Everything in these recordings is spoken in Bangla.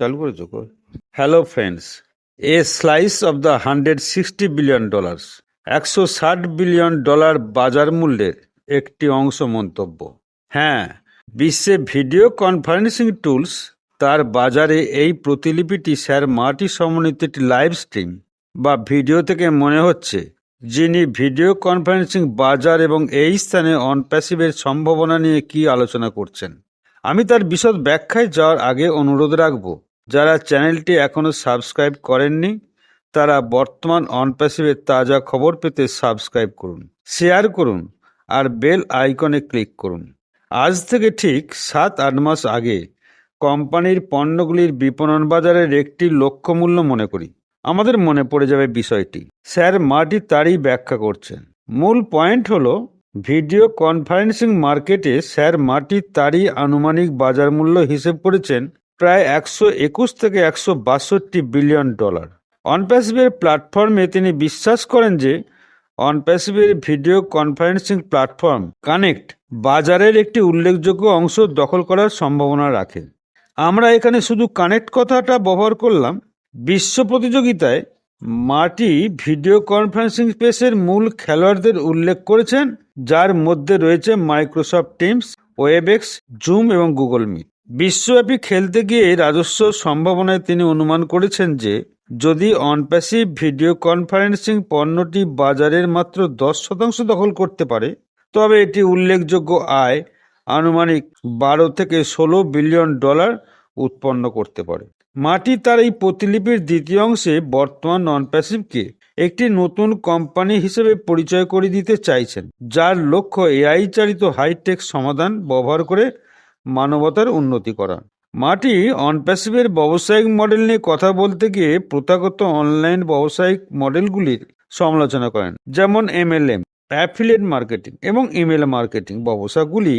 চালু করেছো? Hello friends, A slice of the $160 billion, $160 billion বাজার মূল্যের একটি অংশ মন্তব্য। হ্যাঁ, বিশ্বে ভিডিও কনফারেন্সিং টুলস তার বাজারে এই প্রতিলিপিটি স্যার মার্টি সমন্বিত একটি লাইভ স্ট্রিম বা ভিডিও থেকে মনে হচ্ছে, যিনি ভিডিও কনফারেন্সিং বাজার এবং এই স্থানে অনপ্যাসিভের সম্ভাবনা নিয়ে কি আলোচনা করছেন। আমি তার বিশদ ব্যাখ্যায় যাওয়ার আগে অনুরোধ রাখব, যারা চ্যানেলটি এখনও সাবস্ক্রাইব করেননি তারা বর্তমান অনপ্যাসিভের তাজা খবর পেতে সাবস্ক্রাইব করুন, শেয়ার করুন আর বেল আইকনে ক্লিক করুন। আজ থেকে ঠিক 7-8 মাস আগে কোম্পানির পণ্যগুলির বিপণন বাজারের একটি লক্ষ্যমূল্য মনে করি, আমাদের মনে পড়ে যাবে বিষয়টি। স্যার মার্টি তারই ব্যাখ্যা করছেন। মূল পয়েন্ট হলো, ভিডিও কনফারেন্সিং মার্কেটে স্যার মার্টি তারই আনুমানিক বাজার মূল্য হিসেব করেছেন প্রায় $121 থেকে $162 বিলিয়ন। অনপ্যাসিভের প্ল্যাটফর্মে তিনি বিশ্বাস করেন যে অনপ্যাসিভের ভিডিও কনফারেন্সিং প্ল্যাটফর্ম কানেক্ট বাজারের একটি উল্লেখযোগ্য অংশ দখল করার সম্ভাবনা রাখে। আমরা এখানে শুধু কানেক্ট কথাটা ব্যবহার করলাম। বিশ্ব প্রতিযোগিতায় মার্টি ভিডিও কনফারেন্সিং স্পেসের মূল খেলোয়াড়দের উল্লেখ করেছেন, যার মধ্যে রয়েছে মাইক্রোসফট টিমস, ওয়েবএক্স, জুম এবং গুগল মিট। বিশ্বব্যাপী খেলতে গিয়ে রাজস্ব সম্ভাবনায় তিনি অনুমান করেছেন যে যদি অনপ্যাসিভ ভিডিও কনফারেন্সিং পণ্যটি বাজারের মাত্র 10% দখল করতে পারে, তবে এটি উল্লেখযোগ্য আয়, আনুমানিক $12 থেকে $16 বিলিয়ন উৎপন্ন করতে পারে। মার্টি তার এই প্রতিলিপির দ্বিতীয় অংশে বর্তমান অনপ্যাসিভকে একটি নতুন কোম্পানি হিসেবে পরিচয় করে দিতে চাইছেন, যার লক্ষ্য এআই চালিত হাইটেক সমাধান ব্যবহার করে মানবতার উন্নতি করা। মার্টি অনপ্যাসিভের ব্যবসায়িক মডেল নিয়ে কথা বলতে গিয়ে প্রথাগত অনলাইন ব্যবসায়িক মডেলগুলির সমালোচনা করেন, যেমন MLM, অ্যাফিলিয়েট মার্কেটিং এবং ইমেল মার্কেটিং ব্যবসাগুলি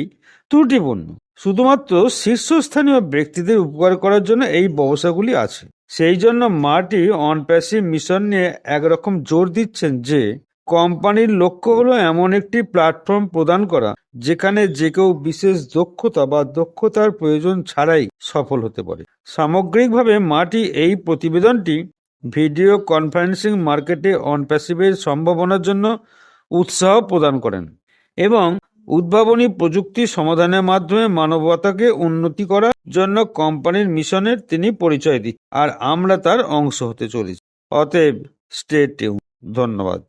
ত্রুটিপূর্ণ। শুধুমাত্র শীর্ষস্থানীয় ব্যক্তিদের উপকার করার জন্য এই ব্যবসাগুলি আছে। সেই জন্য মার্টি অনপ্যাসিভ মিশন নিয়ে একরকম জোর দিচ্ছেন যে কোম্পানির লক্ষ্য হলো এমন একটি প্ল্যাটফর্ম প্রদান করা যেখানে যে কেউ বিশেষ দক্ষতা বা দক্ষতার প্রয়োজন ছাড়াই সফল হতে পারে। সামগ্রিকভাবে মার্টি এই প্রতিবেদনটি ভিডিও কনফারেন্সিং মার্কেটে অনপ্যাসিভের সম্ভাবনার জন্য উৎসাহ প্রদান করেন এবং উদ্ভাবনী প্রযুক্তি সমাধানের মাধ্যমে মানবতাকে উন্নতি করার জন্য কোম্পানির মিশনের তিনি পরিচয় দিচ্ছেন, আর আমরা তার অংশ হতে চলেছি। অতএব স্টে টিউন। ধন্যবাদ।